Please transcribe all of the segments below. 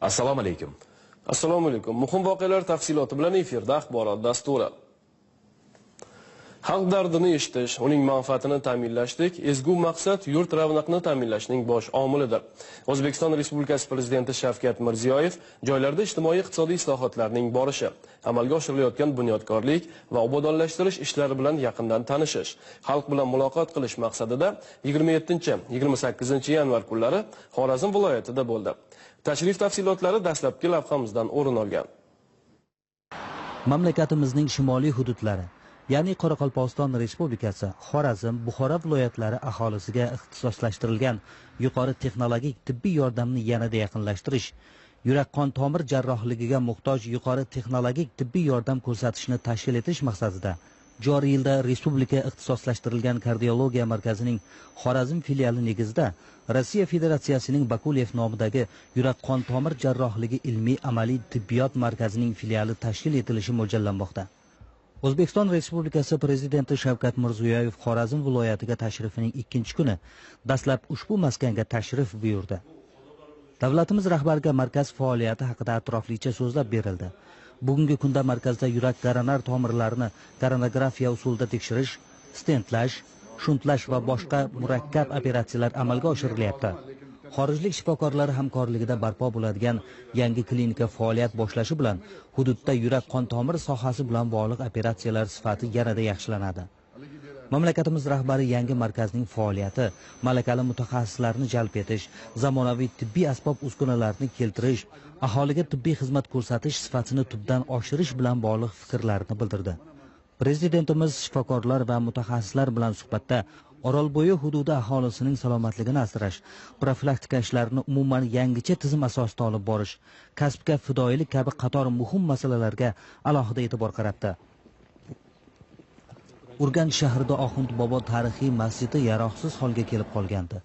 Assalomu alaykum. Assalomu alaykum. Muhim voqealar tafsiloti bilan efirda axborot dasturi. Xalq dardini eshitish, uning manfaatini ta'minlashdek, ezgu maqsad yurt ravnaqini ta'minlashning bosh omilidir. O'zbekiston Respublikasi Prezidenti Shavkat Mirziyoyev joylarda ijtimoiy-iqtisodiy islohotlarning borishi, amalga oshirilayotgan bunyodkorlik va obodonlashtirish ishlari bilan yaqindan tanishish, xalq bilan muloqot qilish maqsadida 27-28 yanvar kunlari Xorazm viloyatida bo'ldi. Tashrif tafsilotlari dastlabki lavhamizdan o'rin olgan. Mamlakatimizning shimoliy hududlari, ya'ni Qoraqalpog'iston Respublikasi, Xorazm, Buxoro viloyatlari aholisiga ixtisoslashtirilgan yuqori texnologik tibbiy yordamni yanada yaqinlashtirish, yurak-qon tomir jarrohligiga muhtoj yuqori texnologik tibbiy yordam ko'rsatishni tashkil etish maqsadida joriy yilda Respublika ixtisoslashtirilgan kardiologiya markazining Xorazm filiali negizida Rossiya Federatsiyasining Bakulev nomidagi yurak-qon tomir jarrohligi ilmiy amaliy tibbiyot markazining filiali tashkil etilishi mo'ljallanmoqda. O'zbekiston Respublikasi Prezidenti Shavkat Mirziyoyev Xorazm viloyatiga tashrifining 2-kuni dastlab ushbu maskanga tashrif buyurdi. Davlatimiz rahbariga markaz faoliyati haqida atroflicha so'zlab berildi. Bugungi kunda markazda yurak koronar tomirlarini koronografiya usulida tekshirish, stentlash, shuntlash va boshqa murakkab operatsiyalar amalga oshirilyapti. Xorijlik shifokorlar hamkorligida barpo bo'ladigan yangi klinika faoliyat boshlashi bilan hududda yurak-qon tomir sohasi bilan bog'liq operatsiyalar sifati yanada yaxshilanadi. Mamlakatimiz rahbari yangi markazning faoliyati, malakali mutaxassislarni jalb etish, zamonaviy tibbiy asbob-uskunalarni keltirish, aholiga tibbiy xizmat ko'rsatish sifatini tubdan oshirish bilan bog'liq fikrlarini bildirdi. Prezidentimiz shifokorlar va mutaxassislar bilan suhbatda Orolbo'yi hududi aholisining salomatligini asrash, profilaktika ishlarini umuman yangicha tizim asosida olib borish, kasbga fidoyilik kabi qator muhim masalalarga alohida e'tibor qaratdi. Urganch shahrida Oxund bobo tarixiy masjidi yaroqsiz holga kelib qolgandi.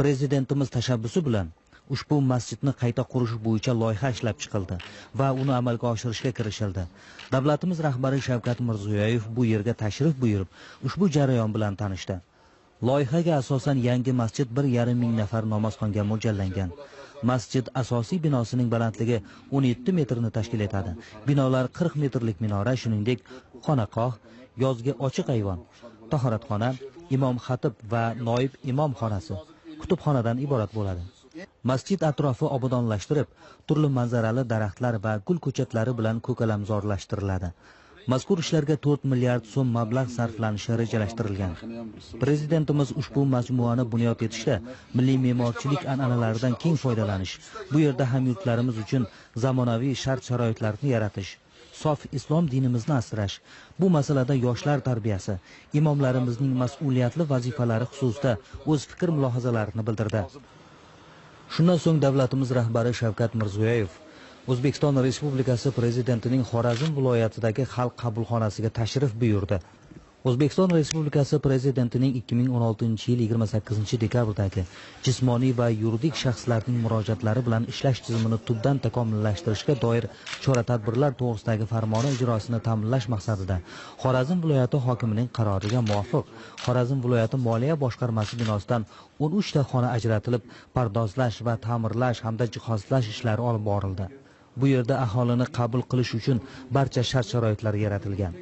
Prezidentimiz tashabbusi bilan ushbu masjidni qayta qurish bo'yicha loyiha ishlab chiqildi va uni amalga oshirishga kirishildi. Davlatimiz rahbari Shavkat Mirziyoyev bu yerga tashrif buyurib, ushbu jarayon bilan tanishdi. Loyihaga asosan yangi masjid 1,5 ming nafar namozxonga mo'ljallangan. Masjid asosiy binosining balandligi 17 metrni tashkil etadi. Binolar 40 metrlik minora, shuningdek xonaqoh, yozgi ochiq ayvon, tahoratxona, imom xatib va noib imom xonasi, kutubxonadan iborat bo'ladi. Masjid atrofi obodonlashtirib, turli manzarali daraxtlar va gul ko'chatlari bilan ko'kalamzorlashtiriladi. Mazkur ishlarga 4 milliard so'm mablag' sarflanishi rejalashtirilgan. Prezidentimiz ushbu majmuani bunyod etishda milliy me'morchilik an'analaridan keng foydalanish, bu yerda hamyurtlarimiz uchun zamonaviy shart-sharoitlarni yaratish, sof islom dinimizni asrash, bu masalada yoshlar tarbiyasi, imomlarimizning mas'uliyatli vazifalari xususida o'z fikr-mulohazalarini bildirdi. Shundan so'ng davlatimiz rahbari Shavkat Mirziyoyev O'zbekiston Respublikasi Prezidentining Xorazm viloyatidagi xalq qabulxonasiga tashrif buyurdi. O'zbekiston Respublikasi Prezidentining 2016 yil 28 dekabrdagi jismoniy va yuridik shaxslarning murojaatlari bilan ishlash tizimini tubdan takomillashtirishga doir chora-tadbirlar to'g'risidagi farmoni ijrosini ta'minlash maqsadida Xorazm viloyati hokimining qaroriga muvofiq Xorazm viloyati moliya boshqarmasi binosidan 13 ta xona ajratilib, pardozlash va ta'mirlash hamda jihozlash ishlari olib borildi. Bu yerda aholini qabul qilish uchun barcha shart-sharoitlar yaratilgan.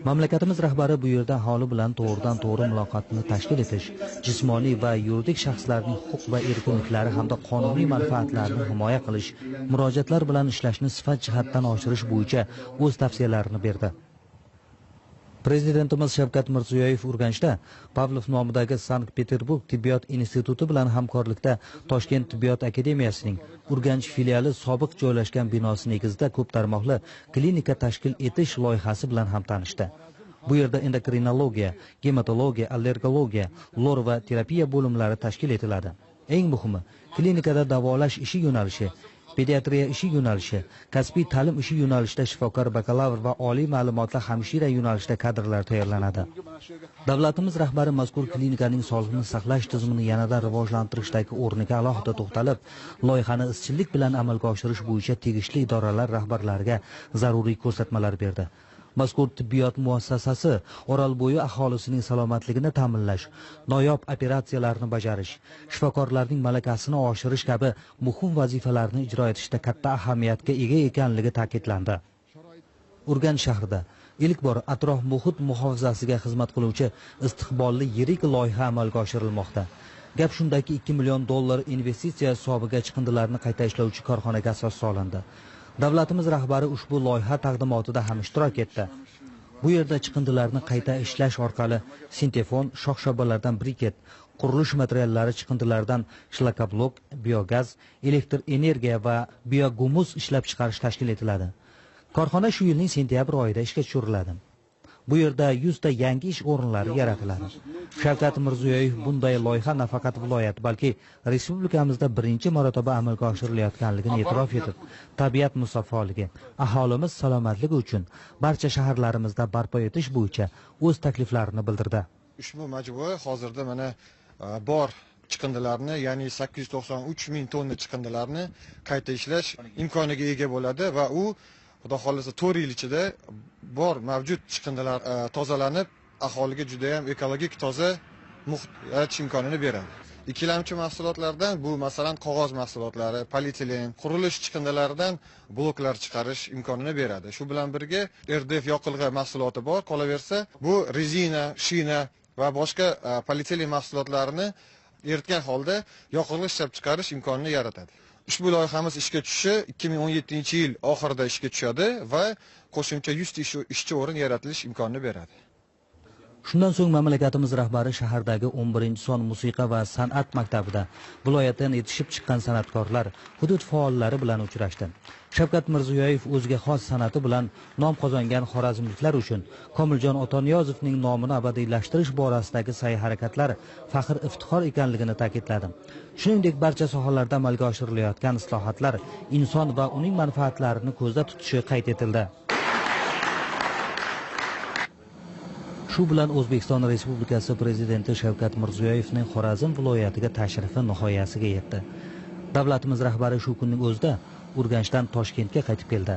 Mamlakatimiz rahbari bu yerda aholi bilan to'g'ridan-to'g'ri muloqotni tashkil etish, jismoniy va yuridik shaxslarning huquq va erkinliklari hamda qonuniy manfaatlarini himoya qilish, murojaatlar bilan ishlashni sifat jihatdan oshirish bo'yicha o'z tavsiyalarini berdi. Prezidentimiz Shavkat Mirziyoyev Urganchda Pavlov nomidagi Sankt-Peterburg tibbiyot instituti bilan hamkorlikda Toshkent tibbiyot akademiyasining Urganch filiali sobiq joylashgan binosi negizida ko'p tarmoqli klinika tashkil etish loyihasi bilan ham tanishdi. Bu yerda endokrinologiya, gematologiya, allergologiya, lor va terapiya bo'limlari tashkil etiladi. Eng muhimi, klinikada davolash ishi yo'nalishi, pediatriya ishi yo'nalishi, kasbiy ta'lim ishi yo'nalishida shifokor bakalavr va oliy ma'lumotli hamshira yo'nalishida kadrlar tayyorlanadi. Davlatimiz rahbari mazkur klinikaning sog'liqni saqlash tizimini yanada rivojlantirishdagi o'rniga alohida to'xtalib, loyihani izchillik bilan amalga oshirish bo'yicha tegishli idoralar rahbarlariga zaruriy ko'rsatmalar berdi. Mazkur tibbiyot muassasasi Orolbo'yi aholisining salomatligini ta'minlash, noyob operatsiyalarni bajarish, shifokorlarning malakasini oshirish kabi muhim vazifalarni ijro etishda katta ahamiyatga ega ekanligi ta'kidlandi. Urganch shahrida ilk bor atrof muhit muhofazasiga xizmat qiluvchi istiqbolli yirik loyiha amalga oshirilmoqda. Gap shundaki, $2 million investitsiya hisobiga chiqindilarni qayta ishlovchi korxonaga asos solindi. Davlatimiz rahbari ushbu loyiha taqdimotida ham ishtirok etdi. Bu yerda chiqindilarni qayta ishlash orqali sintefon, shox-shobalardan briket, qurilish materiallari chiqindilaridan shlakablok, biogaz, elektr energiya va biogumuz ishlab chiqarish tashkil etiladi. Korxona shu yilning sentyabr oyida ishga tushiriladi. Bu yerda 100 ta yangi ish o'rinlari yaratiladi. Shavkat Mirziyoyev bunday loyiha nafaqat viloyat, balki respublikamizda birinchi marotaba amalga oshirilayotganligini e'tirof etib, tabiat musaffoligi, aholimiz salomatligi uchun barcha shaharlarimizda barpo etish bo'yicha o'z takliflarini bildirdi. Ushbu majmua hozirda mana bor chiqindilarni, ya'ni 893 ming tonna chiqindilarni qayta ishlash imkoniga ega bo'ladi va u Xudo xolasa 4 yil ichida bor mavjud chiqindilar tozalanib, aholiga juda ham ekologik toza muhit yaratish imkonini beradi. Ikkilamchi mahsulotlardan bu masalan qog'oz mahsulotlari, polietilen, qurilish chiqindilaridan bloklar chiqarish imkonini beradi. Shu bilan birga RDF yoqilg'i mahsuloti bor, qolaversa bu rezina, shina va boshqa polietilen mahsulotlarini eritgan holda yoqilg'i ishlab chiqarish imkonini yaratadi. Ushbu loyihamiz ishga tushishi 2017-yil oxirida ishga tushadi va qo'shimcha 100 ta ishchi o'rin yaratilish imkonini beradi. Shundan so'ng mamlakatimiz rahbari shahardagi 11-son musiqa va san'at maktabida viloyatdan yetishib chiqqan san'atkorlar, hudud faollari bilan uchrashdi. Shavkat Mirziyoyev o'ziga xos san'ati bilan nom qozongan xorazmliklar uchun Komiljon Otaniyozovning nomini abadiylashtirish borasidagi sa'y-harakatlar faxr iftixor ekanligini ta'kidladi. Shuningdek, barcha sohalarda amalga oshirilayotgan islohotlar inson va uning manfaatlarini ko'zda tutishi qayd etildi. Shu bilan O'zbekiston Respublikasi Prezidenti Shavkat Mirziyoyevning Xorazm viloyatiga tashrifi nihoyasiga yetdi. Davlatimiz rahbari shu kunning o'zida Urganchdan Toshkentga qaytib keldi.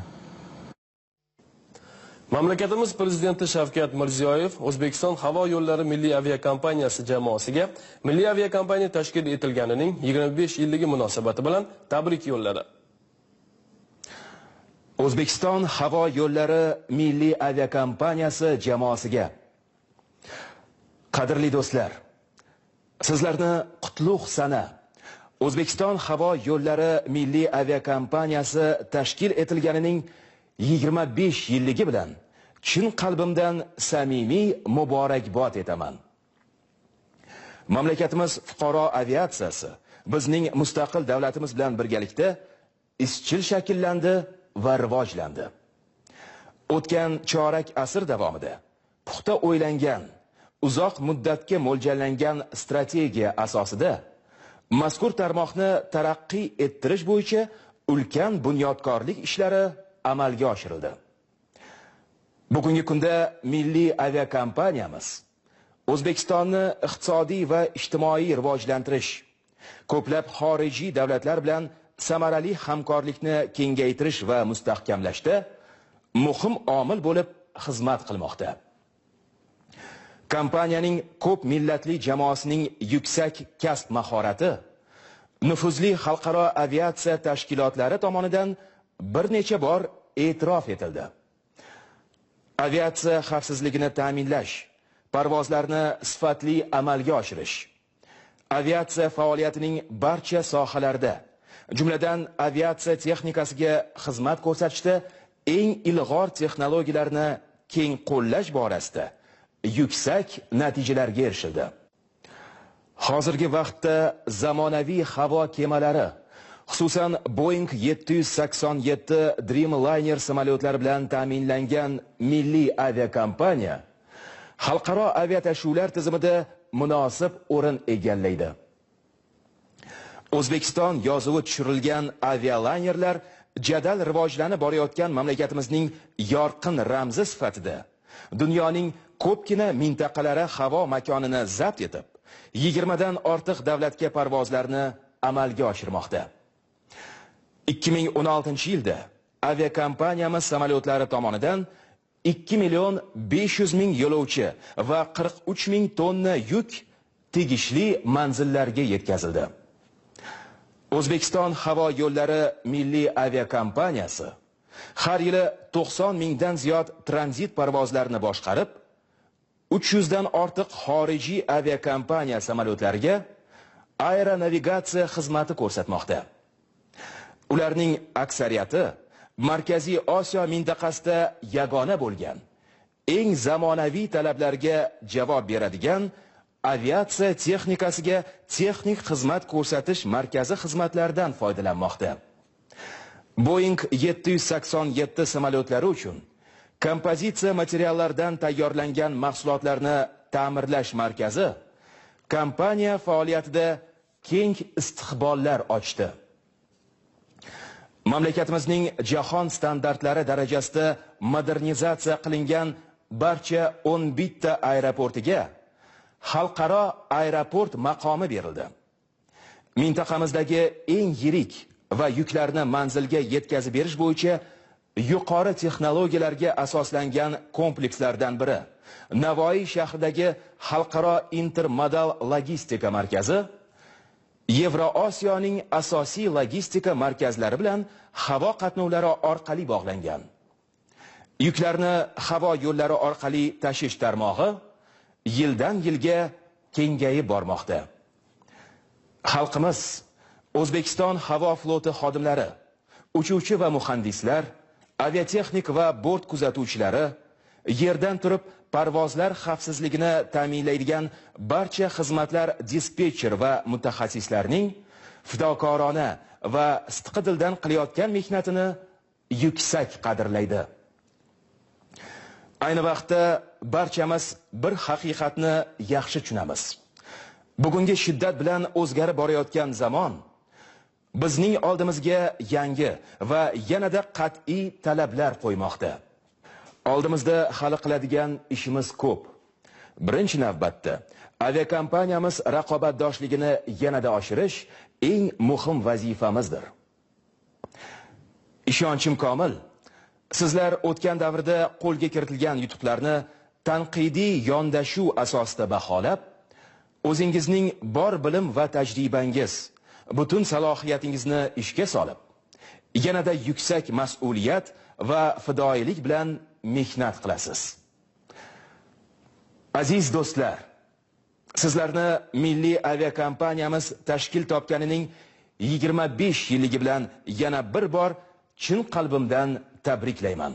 Mamlakatimiz Prezidenti Shavkat Mirziyoyev O'zbekiston havo yo'llari milliy aviakompaniyasi jamoasiga milliy aviakompaniya tashkil etilganining 25 yilligi munosabati bilan tabrik yo'lladi. O'zbekiston havo yo'llari milliy aviakompaniyasi jamoasiga qadrli do'stlar, sizlarni qutlug' sana. O'zbekiston havo yo'llari milliy aviakompaniyasi tashkil etilganining 25 yilligi bilan chin qalbimdan samimiy muborakbod etaman. Mamlakatimiz fuqaro aviatsiyasi bizning mustaqil davlatimiz bilan birgalikda izchil shakllandi va rivojlandi. O'tgan chorak asr davomida puxta o'ylangan, uzoq muddatga mo'ljallangan strategiya asosida mazkur tarmoqni taraqqiy ettirish bo'yicha ulkan bunyodkorlik ishlari amalga oshirildi. Bugungi kunda milliy aviakompaniyamiz O'zbekistonni iqtisodiy va ijtimoiy rivojlantirish, ko'plab xorijiy davlatlar bilan samarali hamkorlikni kengaytirish va mustahkamlashda muhim omil bo'lib xizmat qilmoqda. Kompaniyaning ko'p millatli jamoasining yuksak kasb mahorati nufuzli xalqaro aviatsiya tashkilotlari tomonidan bir necha bor e'tirof etildi. Aviatsiya xavfsizligini ta'minlash, parvozlarni sifatli amalga oshirish, aviatsiya faoliyatining barcha sohalarida, jumladan aviatsiya texnikasiga xizmat ko'rsatishda eng ilg'or texnologiyalarni keng qo'llash borasida yuksak natijalarga erishildi. Hozirgi vaqtda zamonaviy havo kemalari, xususan Boeing 787 Dreamliner samolyotlari bilan ta'minlangan milliy aviakompaniya xalqaro aviatashuvlar tizimida munosib o'rin egallaydi. O'zbekiston yozuvi tushirilgan avialaynerlar jadal rivojlanib borayotgan mamlakatimizning yorqin ramzi sifatida dunyoning ko'pgina mintaqalari havo makonini zabt etib, 20 dan ortiq davlatga parvozlarni amalga oshirmoqda. 2016-yilda aviakompaniyamiz samolyotlari tomonidan 2.500.000 yo'lovchi va 43.000 tonna yuk tegishli manzillarga yetkazildi. O'zbekiston havo yo'llari milliy aviakompaniyasi har yili 90.000 dan ziyod tranzit parvozlarini boshqarib, 300 dan ortiq xorijiy aviakompaniya samolyotlariga aeronavigatsiya xizmati ko'rsatmoqda. Ularning aksariyati Markaziy Osiyo mintaqasida yagona bo'lgan, eng zamonaviy talablarga javob beradigan aviatsiya texnikasiga texnik xizmat ko'rsatish markazi xizmatlaridan foydalanmoqda. Boeing 787 samolyotlari uchun kompozitsiya materiallardan tayyorlangan mahsulotlarni ta'mirlash markazi kompaniya faoliyatida keng istiqbollar ochdi. Mamlakatimizning jahon standartlari darajasida modernizatsiya qilingan barcha 11 ta aeroportiga xalqaro aeroport maqomi berildi. Mintaqamizdagi eng yirik va yuklarni manzilga yetkazib berish bo'yicha yuqori texnologiyalarga asoslangan komplekslardan biri Navoiy shahridagi xalqaro intermodal logistika markazi Yevrosiyoning asosiy logistika markazlari bilan havo qatnovlari orqali bog'langan. Yuklarni havo yo'llari orqali tashish tarmog'i yildan yilga kengayib bormoqda. Xalqimiz, O'zbekiston havo floti xodimlari, uchuvchi va muhandislar, aviatexnik va bort kuzatuvchilari, yerdan turib parvozlar xavfsizligini ta'minlaydigan barcha xizmatlar dispetcher va mutaxassislarning fidokorona va sidqidildan qilayotgan mehnatini yuksak qadrlaydi. Ayni vaqtda barchamiz bir haqiqatni yaxshi tushunamiz. Bugungi shiddat bilan o'zgarib borayotgan zamon bizning oldimizga yangi va yanada qat'iy talablar qo'ymoqda. Oldimizda hali qiladigan ishimiz ko'p. Birinchi navbatda aviakompaniyamiz raqobatdoshligini yanada oshirish eng muhim vazifamizdir. Ishonchim komil, sizlar o'tgan davrda qo'lga kiritilgan yutuqlarni tanqidiy yondashuv asosida baholab, o'zingizning bor bilim va tajribangiz, butun salohiyatingizni ishga solib, yanada yuksak mas'uliyat va fidoyilik bilan mehnat qilasiz. Aziz do'stlar, sizlarni milliy aviakompaniyamiz tashkil topganining 25 yilligi bilan yana bir bor chin qalbimdan tabriklayman.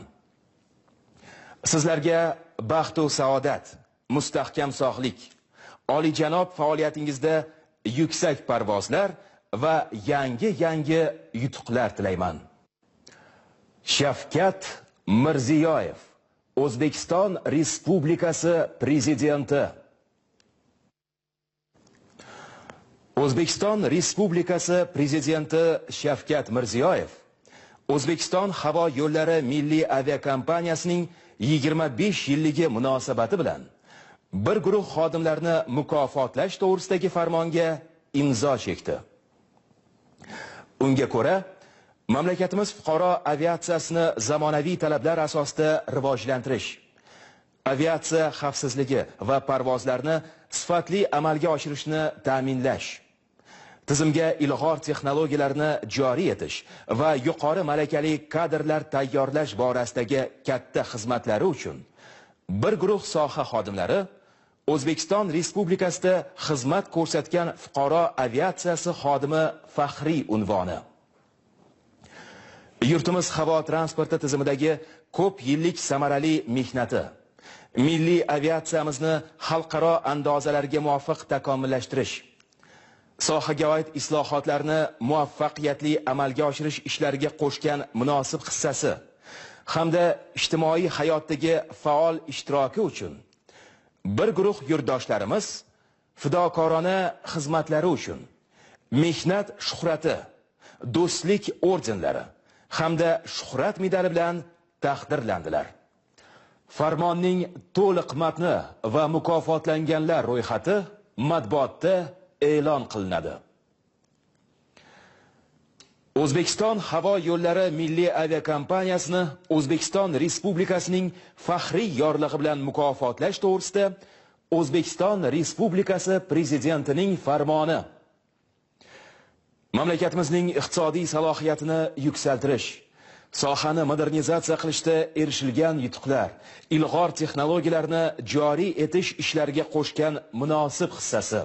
Sizlarga baxt va saodat, mustahkam sog'lik, oliyjanob faoliyatingizda yuksak parvozlar va yangi yutuqlar tilayman. Shavkat Mirziyoyev, O'zbekiston Respublikasi Prezidenti. O'zbekiston Respublikasi Prezidenti Shavkat Mirziyoyev O'zbekiston havo yo'llari milliy aviakompaniyasining 25 yilligi munosabati bilan bir guruh xodimlarni mukofotlash to'g'risidagi farmonga imzo chekdi. Unga ko'ra, mamlakatimiz fuqaro aviatsiyasini zamonaviy talablar asosida rivojlantirish, aviatsiya xavfsizligi va parvozlarni sifatli amalga oshirishni ta'minlash, tizimga ilg'or texnologiyalarni joriy etish va yuqori malakali kadrlar tayyorlash borasidagi katta xizmatlari uchun bir guruh soha xodimlari O'zbekiston Respublikasida xizmat ko'rsatgan fuqaro aviatsiyasi xodimi faxriy unvoni. Yurtimiz havo transporti tizimidagi ko'p yillik samarali mehnati, milliy aviatsiyamizni xalqaro andozalarga muvofiq takomillashtirish, sohaga oid islohotlarni muvaffaqiyatli amalga oshirish ishlariga qo'shgan munosib hissasi hamda ijtimoiy hayotdagi faol ishtiroki uchun bir guruh yurtdoshlarimiz fidokorona xizmatlari uchun mehnat shuhrati, do'stlik ordenlari hamda shuhrat medali bilan taqdirlandilar. Farmonning to'liq matni va mukofotlanganlar ro'yxati matbuotda e'lon qilinadi. O'zbekiston havo yo'llari milliy aviakompaniyasini O'zbekiston Respublikasining faxriy yorlig'i bilan mukofotlash to'g'risida O'zbekiston Respublikasi Prezidentining farmoni. Mamlakatimizning iqtisodiy salohiyatini yuksaltirish, sohani modernizatsiya qilishda erishilgan yutuqlar, ilg'or texnologiyalarni joriy etish ishlariga qo'shgan munosib hissasi,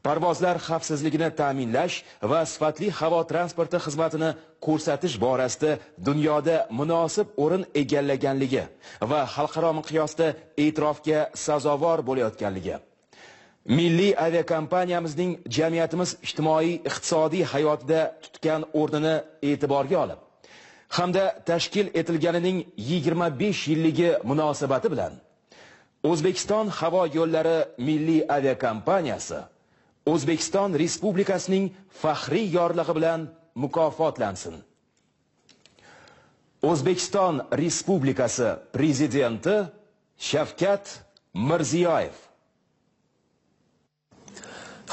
parvozlar xavfsizligini ta'minlash va sifatli havo transporti xizmatini ko'rsatish borasida dunyoda munosib o'rin egallaganligi va xalqaro miqyosda e'tirofga sazovor bo'layotganligi, milliy aviakompaniyamizning jamiyatimiz ijtimoiy-iqtisodiy hayotida tutgan o'rnini e'tiborga olib, hamda tashkil etilganining 25 yilligi munosabati bilan O'zbekiston havo yo'llari milliy aviakompaniyasi O'zbekiston Respublikasining faxriy yorlig'i bilan mukofotlansin. O'zbekiston Respublikasi Prezidenti Shavkat Mirziyoyev.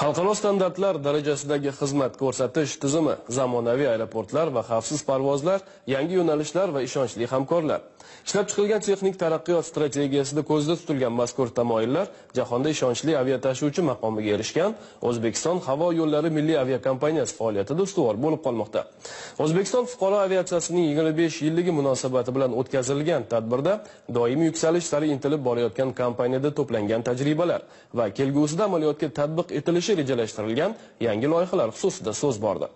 Xalqaro standartlar darajasidagi xizmat ko'rsatish tizimi, zamonaviy aeroportlar va xavfsiz parvozlar, yangi yo'nalishlar va ishonchli hamkorlar. Ishlab chiqilgan texnik taraqqiyot strategiyasida ko'zda tutilgan mazkur tamoyillar jahonda ishonchli aviatashuvchi maqomiga erishgan O'zbekiston havo yo'llari milliy aviakompaniyasi faoliyatida ustuvor bo'lib qolmoqda. O'zbekiston fuqaro aviatsiyasining 25 yilligi munosabati bilan o'tkazilgan tadbirda doimiy yuksalish sari intilib borayotgan kompaniyada to'plangan tajribalar va kelgusida amaliyotga tatbiq etilishi rejalashtirilgan yangi loyihalar xususida so'z bordi.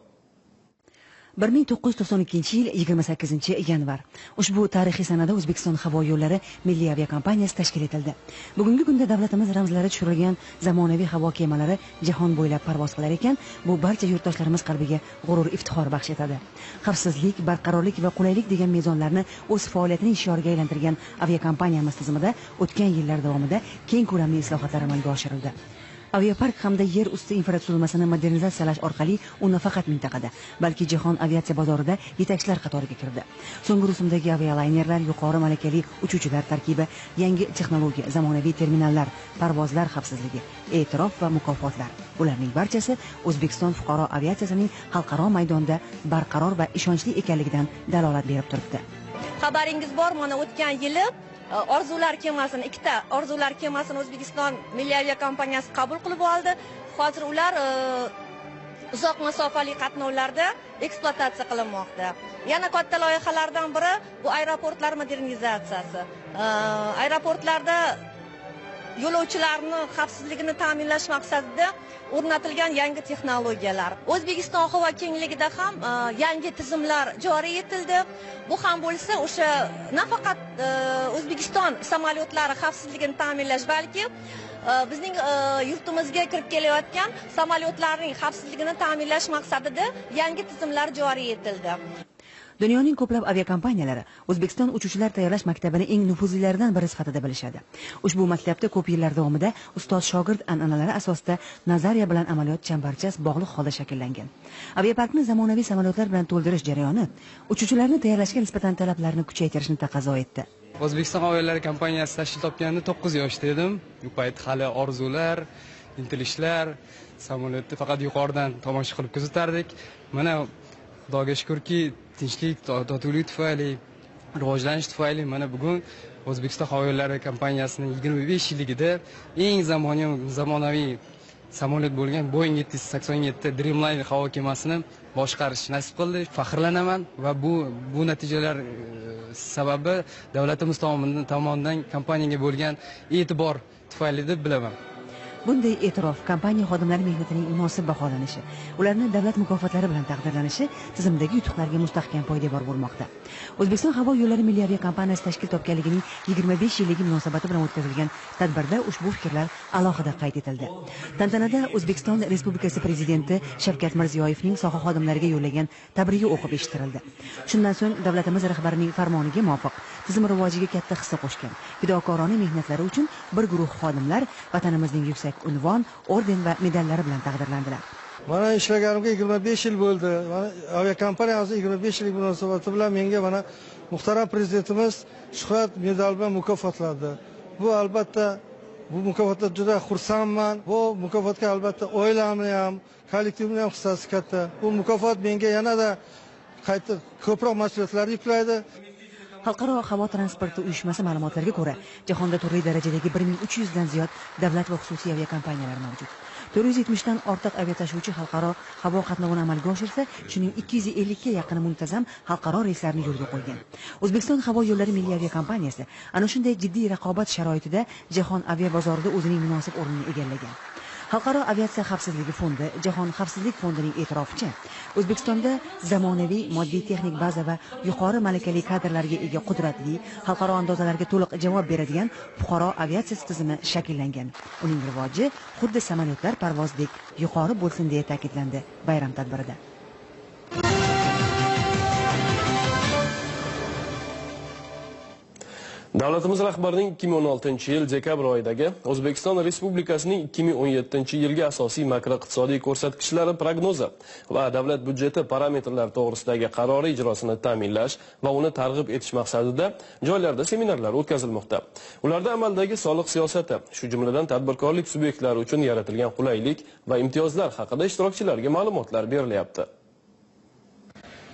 1992 yil 28 yanvar ushbu tarixiy sanada O'zbekiston havo yo'llari milliy aviakompaniyasi tashkil etildi. Bugungi kunda davlatimiz ramzlari tushirilgan zamonaviy havo kemalari jahon bo'ylab parvoz qilar ekan, bu barcha yurtdoshlarimiz qalbiga g'urur, iftixor baxsh etadi. Xavfsizlik, barqarorlik va qulaylik degan mezonlarni o'z faoliyatining shioriga aylantirgan aviakompaniyamiz tizimida o'tgan yillar davomida keng ko'lamli islohotlar amalga oshirildi. Aviapark hamda yer usti infratuzilmasini modernizatsiyalash orqali u nafaqat mintaqada, balki jahon aviatsiya bozorida yetakchilar qatoriga kirdi. So'nggi rusumdagi avialaynerlar, yuqori malakali uchuvchilar tarkibi, yangi texnologiya, zamonaviy terminallar, parvozlar xavfsizligi, e'tirof va mukofotlar. Bularning barchasi O'zbekiston fuqaro aviatsiyasining xalqaro maydonda barqaror va ishonchli ekanligidan dalolat berib turibdi. Xabaringiz bor, mana o'tgan yili orzular kemasini, ikkita orzular kemasini O'zbekiston milliy aviakompaniyasi qabul qilib oldi. Hozir ular uzoq masofali qatnovlarda ekspluatatsiya qilinmoqda. Yana katta loyihalardan biri bu aeroportlar modernizatsiyasi. Aeroportlarda yo'lovchilarning xavfsizligini ta'minlash maqsadida o'rnatilgan yangi texnologiyalar. O'zbekiston havo kengligida ham yangi tizimlar joriy etildi. Bu ham bo'lsa o'sha nafaqat O'zbekiston samolyotlari xavfsizligini ta'minlash, balki bizning yurtimizga kirib kelayotgan samolyotlarning xavfsizligini ta'minlash maqsadida yangi tizimlar joriy etildi. Dunyoning ko'plab aviakompaniyalari O'zbekiston uchuvchilar tayyorlash maktabini eng nufuzlilaridan biri sifatida bilishadi. Ushbu maktabda ko'p yillar davomida ustoz-shogird an'analari asosida nazariya bilan amaliyot chambarchas bog'liq holda shakllangan. Aviaparkni zamonaviy samolyotlar bilan to'ldirish jarayoni uchuvchilarni tayyorlashga nisbatan talablarni kuchaytirishni taqozo etdi. O'zbekiston havo yo'llari kompaniyasi tashkil topganida 9 yoshda edim. U payt hali orzular, intilishlar, samolyotni faqat yuqoridan tomosha qilib kuzatardik. Mana Xudoga shukrki, tinchlik, totuvlik tufayli, rivojlanish tufayli mana bugun O'zbekiston havo yo'llari kompaniyasining 25 yilligida eng zamonaviy samolyot bo'lgan Boeing 787 Dreamliner havo kemasini boshqarish nasib qildi. Faxrlanaman va bu natijalar sababi davlatimiz tomonidan kompaniyaga bo'lgan e'tibor tufayli deb bilaman. Bunday e'tirof kompaniya xodimlari mehnatining munosib baholanishi, ularni davlat mukofotlari bilan taqdirlanishi tizimdagi yutuqlarga mustahkam poydevor bo'lmoqda. O'zbekiston havo yo'llari milliy aviakompaniyasi tashkil topganligining 25 yilligi munosabati bilan o'tkazilgan tadbirda ushbu fikrlar alohida qayd etildi. Tantanada O'zbekiston Respublikasi Prezidenti Shavkat Mirziyoyevning soha xodimlariga yo'llagan tabrigi o'qib eshittirildi. Shundan so'ng davlatimiz rahbarining farmoniga muvofiq tizim rivojiga katta hissa qo'shgan fidokorona mehnatlari uchun bir guruh xodimlar vatanimizning yuksak unvon, orden va medallari bilan taqdirlandilar. Mana ishlaganimga 25 yil bo'ldi. Mana aviakompaniyamiz 25 yillik munosabati bilan menga mana muhtaram prezidentimiz shuhrat medal bilan mukofotladi. Bu albatta Bu mukofotdan juda xursandman. Bu mukofotga albatta oilamni ham, kollektivni ham hissasi katta. Bu mukofot menga yanada qayta ko'proq mas'uliyatlar yuklaydi. Xalqaro havo transporti uyushmasi ma'lumotlariga ko'ra, jahonda turli darajadagi 1300 dan ziyod davlat va xususiy aviakompaniyalar mavjud. 470 dan ortiq aviatashuvchi xalqaro havo qatnovini amalga oshirsa, shuning 250 ga yaqini muntazam xalqaro reyslarni yo'lga qo'ygan. O'zbekiston havo yo'llari milliy aviakompaniyasi ana shunday jiddiy raqobat sharoitida jahon aviabozorida o'zining munosib o'rnini egallagan. Xalqaro aviatsiya xavfsizligi fondi, Jahon xavfsizlik fondining e'tiroficha, O'zbekistonda zamonaviy moddiy texnik baza va yuqori malakali kadrlarga ega qudratli, xalqaro andozalarga to'liq javob beradigan fuqaro aviatsiyasi tizimi shakllangan. Uning rivoji xuddi samolyotlar parvozdek yuqori bo'lsin deya ta'kidlandi bayram tadbirida. Davlatimiz rahbarining 2016-yil dekabr oyidagi O'zbekiston Respublikasining 2017-yilga asosiy makroiqtisodiy ko'rsatkichlari prognozi va davlat byudjeti parametrlari to'g'risidagi qarori ijrosini ta'minlash va uni targ'ib etish maqsadida joylarda seminarlar o'tkazilmoqda. Ularda amaldagi soliq siyosati, shu jumladan tadbirkorlik subyektlari uchun yaratilgan qulaylik va imtiyozlar haqida ishtirokchilarga ma'lumotlar berilyapti.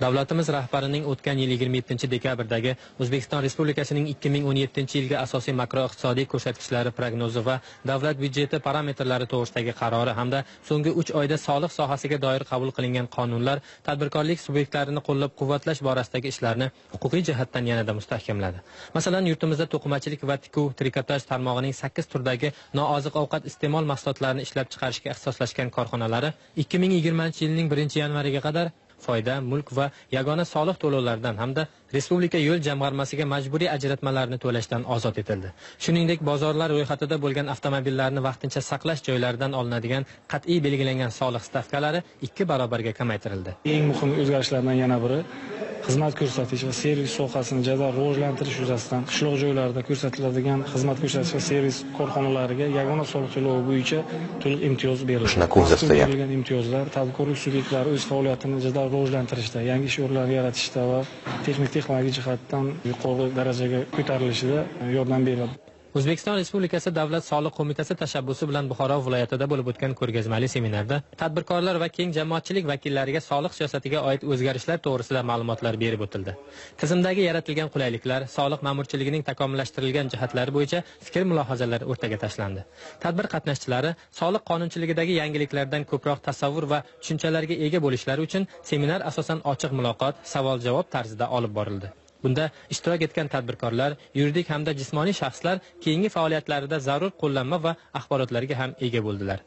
Davlatimiz rahbarining o'tgan yil 27-dekabrdagi O'zbekiston Respublikasining 2017-yilga asosiy makroiqtisodiy ko'rsatkichlari prognozi va davlat byudjeti parametrlari to'g'risidagi qarori hamda so'nggi 3 oyda soliq sohasiga doir qabul qilingan qonunlar tadbirkorlik subyektlarini qo'llab-quvvatlash borasidagi ishlarni huquqiy jihatdan yanada mustahkamladi. Masalan, yurtimizda to'qimachilik va tikuv trikotaj tarmog'ining 8 turdagi nooziq ovqat iste'mol mahsulotlarini ishlab chiqarishga ixtisoslashgan korxonalari 2020-yilning 1-yanvariga qadar foyda, mulk va yagona soliq to'lovlaridan hamda Respublika yo'l jamg'armasiga majburiy ajratmalarni to'lashdan ozod etildi. Shuningdek, bozorlar ro'yxatida bo'lgan avtomobillarni vaqtincha saqlash joylaridan olinadigan qat'iy belgilangan soliq stavkalari 2 barobarga kamaytirildi. Eng muhim o'zgarishlardan yana biri xizmat ko'rsatish va servis sohasini jadal rivojlantirish yuzasidan qishloq joylarida ko'rsatiladigan xizmat ko'rsatish va servis korxonalariga yagona soliq to'lovi bo'yicha to'liq imtiyoz berildi. Berilgan imtiyozlar tadbirkorlik subyektlari o'z faoliyatini jadal rivojlantirishda, yangi ish o'rinlari yaratishda va texnologik jihatdan yuqori darajaga ko'tarilishida yordam beradi. O'zbekiston Respublikasi Davlat soliq qo'mitasi tashabbusi bilan Buxoro viloyatida bo'lib o'tgan ko'rgazmali seminarda tadbirkorlar va keng jamoatchilik vakillariga soliq siyosatiga oid o'zgarishlar to'g'risida ma'lumotlar berib o'tildi. Tizimdagi yaratilgan qulayliklar, soliq ma'murchiligining takomillashtirilgan jihatlari bo'yicha fikr-mulohazalar o'rtaga tashlandi. Tadbir qatnashchilari soliq qonunchiligidagi yangiliklardan ko'proq tasavvur va tushunchalarga ega bo'lishlari uchun seminar asosan ochiq muloqot, savol-javob tarzida olib borildi. Bunda ishtirok etgan tadbirkorlar, yuridik hamda jismoniy shaxslar keyingi faoliyatlarida zarur qo'llanma va axborotlarga ham ega bo'ldilar.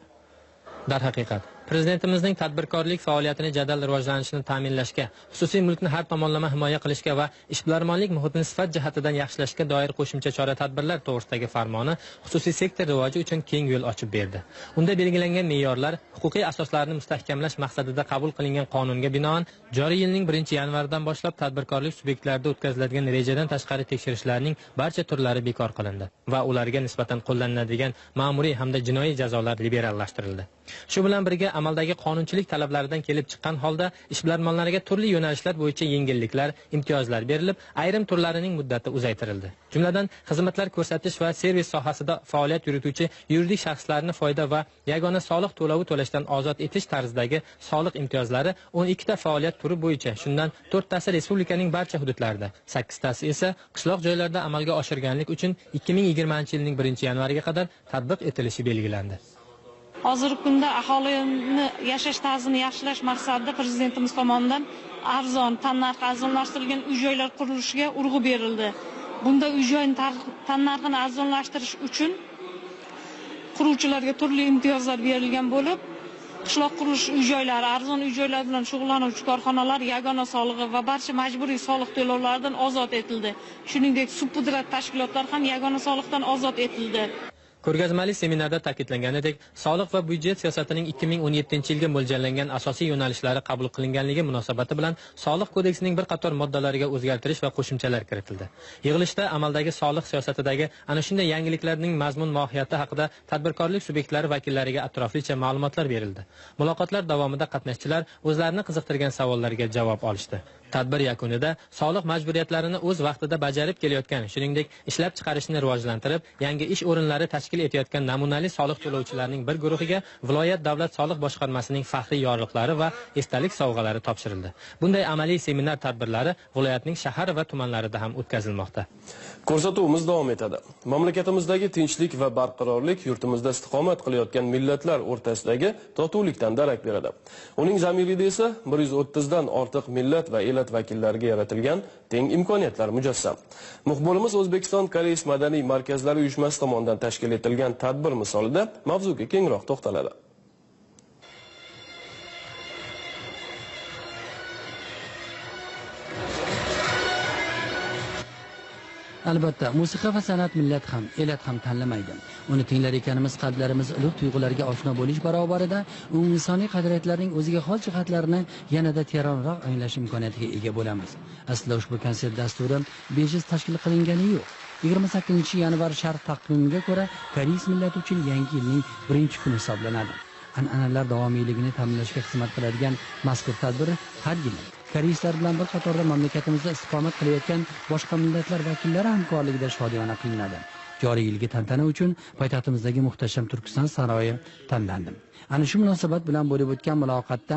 Darhaqiqat, Prezidentimizning tadbirkorlik faoliyatini jadal rivojlanishini ta'minlashga, xususiy mulkni har tomonlama himoya qilishga va ishbilarmonlik muhitini sifat jihatidan yaxshilashga doir qo'shimcha chora-tadbirlar to'g'risidagi farmoni xususiy sektor rivoji uchun keng yo'l ochib berdi. Unda belgilangan me'yorlar, huquqiy asoslarni mustahkamlash maqsadida qabul qilingan qonunga binoan joriy yilning 1-yanvaridan boshlab tadbirkorlik subyektlarida o'tkaziladigan rejadan tashqari tekshirishlarning barcha turlari bekor qilindi va ularga nisbatan qo'llaniladigan ma'muriy hamda jinoiy jazolar liberallashtirildi. Shu bilan birga amaldagi qonunchilik talablaridan kelib chiqqan holda ishbilarmonlarga turli yo'nalishlar bo'yicha yengilliklar, imtiyozlar berilib, ayrim turlarining muddati uzaytirildi. Jumladan, xizmatlar ko'rsatish va servis sohasida faoliyat yurituvchi yuridik shaxslarni foyda va yagona soliq to'lovi to'lashdan ozod etish tarzidagi soliq imtiyozlari 12 ta faoliyat turi bo'yicha, shundan 4 tasi respublikaning barcha hududlarida, 8 tasi esa qishloq joylarda amalga oshirganlik uchun 2020-yilning 1-yanvariga qadar tatbiq etilishi belgilandi. Hozirgi kunda aholini yashash tarzini yaxshilash maqsadida Prezidentimiz tomonidan arzon, tannarxi arzonlashtirilgan uy-joylar qurilishiga urg'u berildi. Bunda uy-joyning tannarxini arzonlashtirish uchun quruvchilarga turli imtiyozlar berilgan bo'lib, qishloq qurilish uy-joylari, arzon uy-joylar bilan shug'ullanuvchi korxonalar yagona solig'i va barcha majburiy soliq to'lovlaridan ozod etildi. Shuningdek, subpudrat tashkilotlar ham yagona soliqdan ozod etildi. Ko'rgazmali seminarda ta'kidlanganidek, soliq va byudjet siyosatining 2017-yilga mo'ljallangan asosiy yo'nalishlari qabul qilinganligi munosabati bilan Soliq kodeksining bir qator moddalariga o'zgartirish va qo'shimchalar kiritildi. Yig'ilishda amaldagi soliq siyosatidagi ana shunday yangiliklarning mazmun mohiyati haqida tadbirkorlik subyektlari vakillariga atroflicha ma'lumotlar berildi. Muloqotlar davomida qatnashchilar o'zlarini qiziqtirgan savollarga javob olishdi. Tadbir yakunida soliq majburiyatlarini o'z vaqtida bajarib kelayotgan, shuningdek, ishlab chiqarishni rivojlantirib, yangi ish o'rinlari tashkil etayotgan namunali soliq to'lovchilarning bir guruhiga viloyat davlat soliq boshqarmasining faxriy yorliqlari va esdalik sovg'alari topshirildi. Bunday amaliy seminar tadbirlari viloyatning shahar va tumanlarida ham o'tkazilmoqda. Ko'rsatuvimiz davom etadi. Mamlakatimizdagi tinchlik va barqarorlik yurtimizda istiqomat qilayotgan millatlar o'rtasidagi totuvlikdan darak beradi. Uning zamirida esa 130 dan ortiq millat va elat vakillariga yaratilgan teng imkoniyatlar mujassam. Muxbirimiz O'zbekiston Koreys madaniy markazlari uyushmasi tomonidan tashkil etilgan tadbir misolida mavzuga kengroq to'xtaladi. Albatta, musiqa va san'at millat ham, elat ham tanlamaydi. Uni tinglar ekanimiz qalblarimiz ulug' tuyg'ularga oshno bo'lish barobarida u insoniy qadriyatlarning o'ziga xos jihatlarini yanada teranroq anglash imkoniyatiga ega bo'lamiz. Aslida ushbu konsert dasturi bejiz tashkil qilingani yo'q. 28-yanvar sharq taqvimiga ko'ra koreys millati uchun yangi yilning birinchi kuni hisoblanadi. An'analar davomiyligini ta'minlashga xizmat qiladigan mazkur tadbir har yili koreyslar bilan bir qatorda mamlakatimizda istiqomat qilayotgan boshqa millatlar vakillari hamkorligida shodiyona qilinadi. Joriy yilgi tantana uchun poytaxtimizdagi muhtasham Turkiston saroyi tanlandi. Ana shu munosabat bilan bo'lib o'tgan muloqotda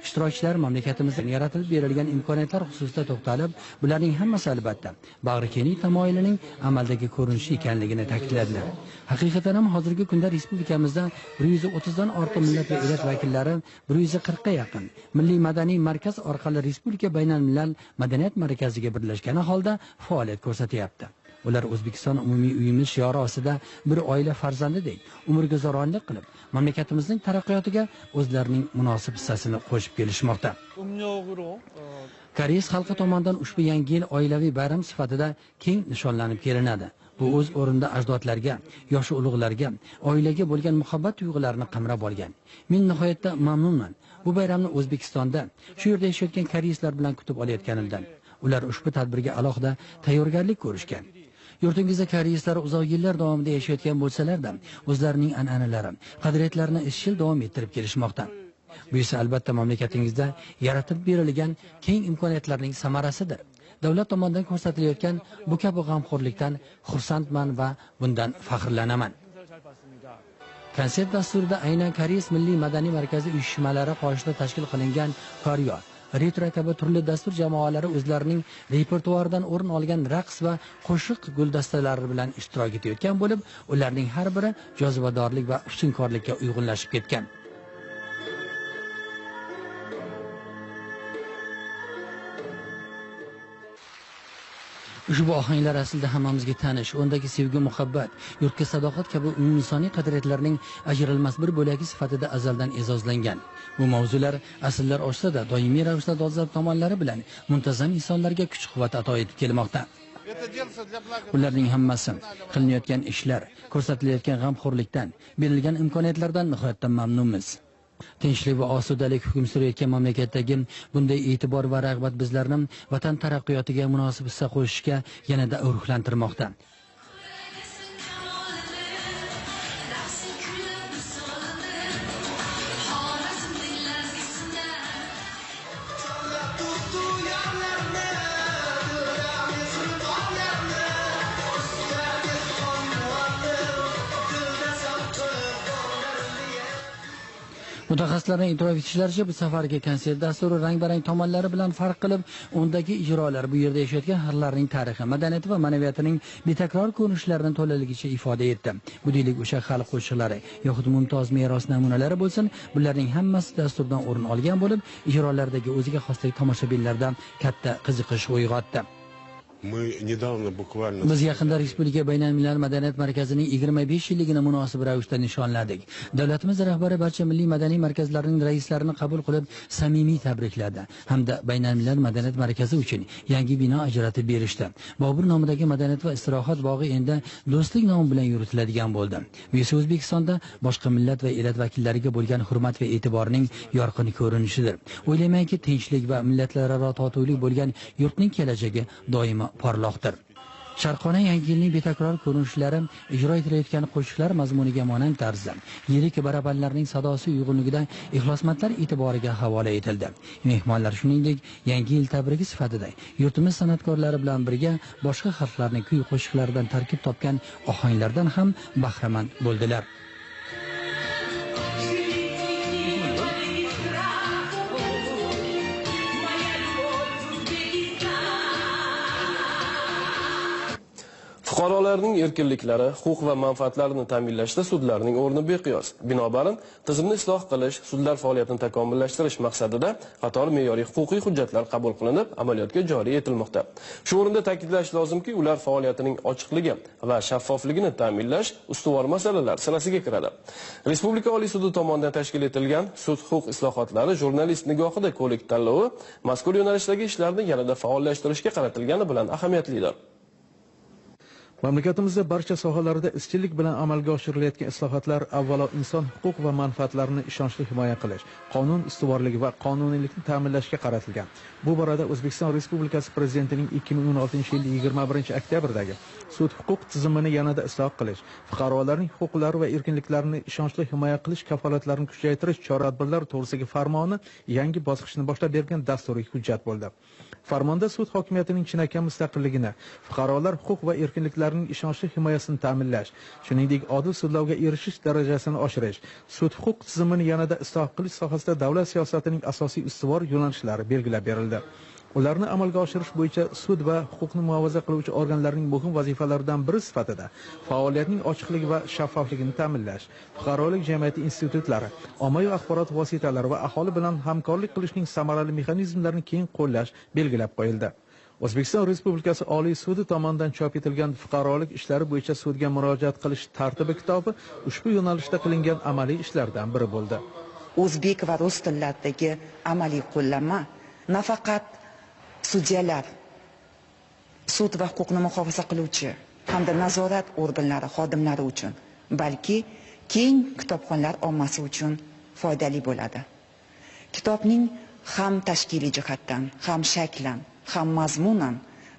ishtirokchilar mamlakatimizda yaratilib berilgan imkoniyatlar xususida to'xtalib, bularning hammasi albatta bag'rikenglik tamoyilining amaldagi ko'rinishi ekanligini ta'kidladilar. Haqiqatan ham hozirgi kunda respublikamizda 130 dan ortiq millat va elat vakillari 140 ga yaqin milliy madaniy markaz orqali respublika baynalmilal madaniyat markaziga birlashgani holda faoliyat ko'rsatyapti. Ular O'zbekiston umumiy uyumiz shiori ostida bir oila farzandidek umrguzaronlik qilib, mamlakatimizning taraqqiyotiga o'zlarining munosib hissasini qo'shib kelishmoqda. Koreys xalqi tomonidan ushbu yangi yil oilaviy bayram sifatida keng nishonlanib kelinadi. Bu o'z o'rinda ajdodlarga, yoshi ulug'larga, oilaga bo'lgan muhabbat tuyg'ularini qamrab olgan. Men nihoyatda mamnunman. Bu bayramni O'zbekistonda, shu yerda yashayotgan koreyslar bilan kutib olayotganimdan. Ular ushbu tadbirga alohida tayyorgarlik ko'rishgan. Yurtingizda koreyslar uzoq yillar davomida yashayotgan bo'lsalar-da, o'zlarining an'analari, qadriyatlarini izchil davom ettirib kelishmoqda. Bu esa albatta mamlakatingizda yaratib berilgan keng imkoniyatlarning samarasidir. Davlat tomonidan ko'rsatilayotgan bu kabi g'amxo'rlikdan xursandman va bundan faxrlanaman. Konsert dasturida aynan Koreys milliy madaniy markazi uyushmalari qoshida tashkil qilingan Koryo, retro kabi turli dastur jamoalari o'zlarining repertuaridan o'rin olgan raqs va qo'shiq guldastalari bilan ishtirok etayotgan bo'lib, ularning har biri jozibadorlik va husnkorlikka uyg'unlashib ketgan. Ushbu ohanglar aslida hammamizga tanish, undagi sevgi, muhabbat, yurtga sadoqat kabi umuminsoniy qadriyatlarning ajralmas bir bo'lagi sifatida azaldan e'zozlangan. Bu mavzular asllar oshsa-da doimiy ravishda dolzarb tomonlari bilan muntazam insonlarga kuch-quvvat ato etib kelmoqda. Ularning hammasi qilinayotgan ishlar, ko'rsatilayotgan g'amxo'rlikdan, berilgan imkoniyatlardan nihoyatda mamnunmiz. Tinchlik va osudalik hukm surayotgan mamlakatdagi bunday e'tibor va rag'bat bizlarni vatan taraqqiyotiga munosib hissa qo'shishga yanada ruhlantirmoqda. Mutaxassislarning e'tirof etishlaricha, bu safargi konsert dasturi rang-barang tomonlari bilan farq qilib, undagi ijrolar bu yerda yashayotgan xalqlarning tarixi, madaniyati va ma'naviyatining betakror ko'rinishlarini to'laligicha ifoda etdi. Bu deylik o'sha xalq qo'shiqlari yoxud mumtoz meros namunalari bo'lsin, bularning hammasi dasturdan o'rin olgan bo'lib, ijrolardagi o'ziga xoslik tomoshabinlarda katta qiziqish uyg'otdi. Biz yaqinda Respublika baynalmilal madaniyat markazining 25 yilligini munosib ravishda nishonladik. Davlatimiz rahbari barcha milliy madaniy markazlarining raislarini qabul qilib, samimiy tabrikladi hamda baynalmilal madaniyat markazi uchun yangi bino ajratib berishdi. Bobur nomidagi madaniyat va istirohat bog'i endi do'stlik nomi bilan yuritiladigan bo'ldi. Bu esa O'zbekistonda boshqa millat va elat vakillariga bo'lgan hurmat va e'tiborning yorqin ko'rinishidir. O'ylaymanki, tinchlik va millatlararo totuvlik bo'lgan yurtning kelajagi doimo porloqdir. Sharqona yangi yilning betakror ko'rinishlari ijro etilayotgan qo'shiqlar mazmuniga monand tarzda yirik barabanlarning sadosi uyg'unligida ixlosmandlar e'tiboriga havola etildi. Mehmonlar shuningdek yangi yil tabrigi sifatida yurtimiz san'atkorlari bilan birga boshqa xalqlarning kuy qo'shiqlaridan tarkib topgan ohanglardan ham bahramand bo'ldilar. Fuqarolarning erkinliklari, huquq va manfaatlarini ta'minlashda sudlarning o'rni beqiyos. Binobarin, tizimni isloh qilish, sudlar faoliyatini takomillashtirish maqsadida qator me'yoriy huquqiy hujjatlar qabul qilinib, amaliyotga joriy etilmoqda. Shu o'rinda ta'kidlash lozimki, ular faoliyatining ochiqligi va shaffofligini ta'minlash ustuvor masalalar sirasiga kiradi. Respublika Oliy sudi tomonidan tashkil etilgan sud-huquq islohotlari jurnalist nigohida ko'rik tanlovi mazkur yo'nalishdagi ishlarni yanada faollashtirishga qaratilgani bilan ahamiyatlidir. Mamlakatimizda barcha sohalarda izchillik bilan amalga oshirilayotgan islohotlar avvalo inson huquq va manfaatlarini ishonchli himoya qilish, qonun ustuvorligi va qonuniylikni ta'minlashga qaratilgan. Bu borada O'zbekiston Respublikasi Prezidentining 2016 yil 21 oktyabrdagi sud-huquq tizimini yanada isloh qilish, fuqarolarning huquqlari va erkinliklarini ishonchli himoya qilish kafolatlarini kuchaytirish chora-tadbirlari to'g'risidagi farmoni yangi bosqichni boshlab bergan dasturiy hujjat bo'ldi. Farmonda sud hokimiyatining chinakam mustaqilligini, fuqarolar huquq va erkinliklarining ishonchli himoyasini ta'minlash, shuningdek odil sudlovga erishish darajasini oshirish, sud-huquq tizimini yanada isloh qilish sohasida davlat siyosatining asosiy ustuvor yo'nalishlari belgilab berildi. Ularni amalga oshirish bo'yicha sud va huquqni muhofaza qiluvchi organlarning muhim vazifalaridan biri sifatida faoliyatning ochiqligi va shaffofligini ta'minlash, fuqarolik jamiyati institutlari, ommaviy axborot vositalari va aholi bilan hamkorlik qilishning samarali mexanizmlarini keng qo'llash belgilab qo'yildi. O'zbekiston Respublikasi Oliy sudi tomonidan chop etilgan fuqarolik ishlari bo'yicha sudga murojaat qilish tartibi kitobi ushbu yo'nalishda qilingan amaliy ishlardan biri bo'ldi. O'zbek va rus tillaridagi amaliy qo'llanma nafaqat sudyalar, sud va huquqni muhofaza qiluvchi hamda nazorat organlari xodimlari uchun, balki keng kitobxonlar ommasi uchun foydali bo'ladi. Kitobning ham tashkiliy jihatdan, ham shaklan, ham mazmunan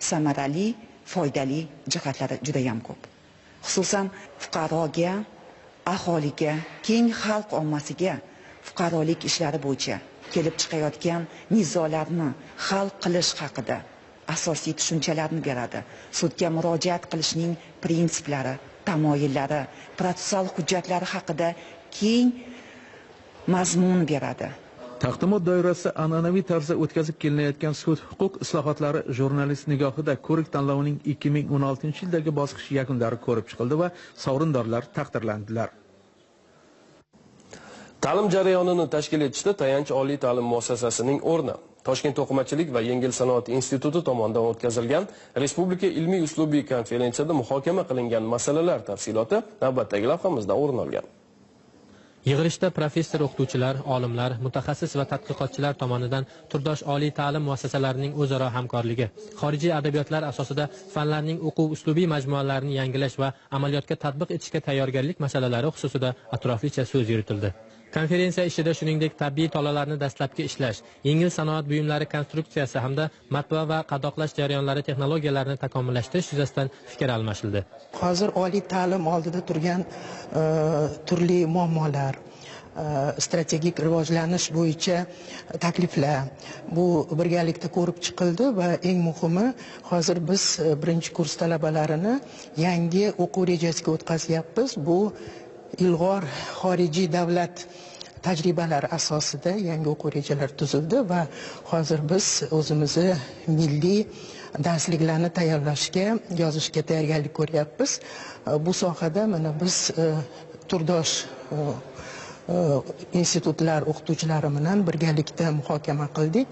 samarali, foydali jihatlari juda ham ko'p. Xususan fuqaroga, aholiga, keng xalq ommasiga fuqarolik ishlari bo'yicha kelib chiqayotgan nizolarni hal qilish haqida asosiy tushunchalarni beradi. Sudga murojaat qilishning prinsiplari, tamoyillari, protsessual hujjatlari haqida keng mazmun beradi. Taqdimot doirasida an'anaviy tarzda o'tkazib kelinayotgan sud-huquq islohotlari jurnalist nigohida ko'rik tanlovining 2016-yildagi bosqich yakunlari ko'rib chiqildi va sovrindorlar taqdirlandilar. Ta'lim jarayonini tashkil etishda tayanch oliy ta'lim muassasasining o'rni Toshkent to'qimachilik va yengil sanoat instituti tomonidan o'tkazilgan Respublika ilmiy uslubiy konferensiyada muhokama qilingan masalalar tafsiloti navbatdagi lavhamizda o'rin olgan. Yig'ilishda professor, o'qituvchilar, olimlar, mutaxassis va tadqiqotchilar tomonidan turdosh oliy ta'lim muassasalarining o'zaro hamkorligi, xorijiy adabiyotlar asosida fanlarning o'quv uslubiy majmualarini yangilash va amaliyotga tatbiq etishga tayyorgarlik masalalari xususida atroflicha so'z yuritildi. Konferensiya ishida shuningdek tabiiy tolalarni dastlabki ishlash, yengil sanoat buyumlari konstruksiyasi hamda matbaa va qadoqlash jarayonlari texnologiyalarini takomillashtirish yuzasidan fikr almashildi. Hozir oliy ta'lim oldida turgan turli muammolar, strategik rivojlanish bo'yicha takliflar bu birgalikda ko'rib chiqildi va eng muhimi hozir biz birinchi kurs talabalarini yangi o'quv rejasiga o'tkazyapmiz. Bu ilg'or xorijiy davlat tajribalari asosida yangi o'quv rejalari tuzildi va hozir biz o'zimizni milliy darsliklarni tayyorlashga, yozishga tayyorgarlik ko'ryapmiz. Bu sohada mana biz turdosh institutlar o'qituvchilari bilan birgalikda muhokama qildik.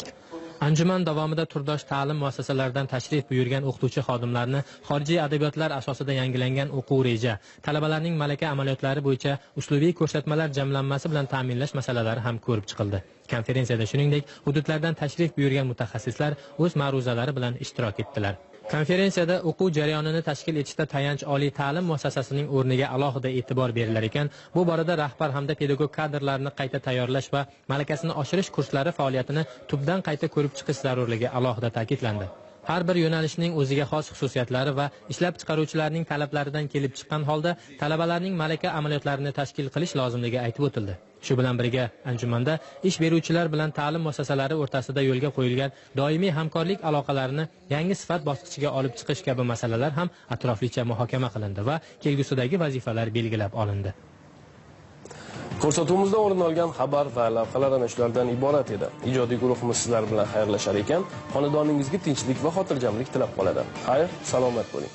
Anjuman davomida turdosh ta'lim muassasalaridan tashrif buyurgan o'qituvchi xodimlarni xorijiy adabiyotlar asosida yangilangan o'quv reja, talabalarning malaka amaliyotlari bo'yicha uslubiy ko'rsatmalar jamlanmasi bilan ta'minlash masalalari ham ko'rib chiqildi. Konferensiyada shuningdek hududlardan tashrif buyurgan mutaxassislar o'z ma'ruzalari bilan ishtirok etdilar. Konferensiyada o'quv jarayonini tashkil etishda tayanch oliy ta'lim muassasasining o'rniga alohida e'tibor berilar ekan, bu borada rahbar hamda pedagog kadrlarni qayta tayyorlash va malakasini oshirish kurslari faoliyatini tubdan qayta ko'rib chiqish zarurligi alohida ta'kidlandi. Har bir yo'nalishning o'ziga xos xususiyatlari va ishlab chiqaruvchilarning talablaridan kelib chiqqan holda talabalarning malaka amaliyotlarini tashkil qilish lozimligi aytib o'tildi. Shu bilan birga anjumanda ish beruvchilar bilan ta'lim muassasalari o'rtasida yo'lga qo'yilgan doimiy hamkorlik aloqalarini yangi sifat bosqichiga olib chiqish kabi masalalar ham atroflicha muhokama qilindi va kelgusidagi vazifalar belgilab olindi. Ko'rsatuvimizda o'rin olgan xabar va lavhalar ana shulardan iborat edi. Ijodiy guruhimiz sizlar bilan xayrlashar ekan, xonadoningizga tinchlik va xotirjamlik tilab qoladi. Xayr, salomat bo'ling.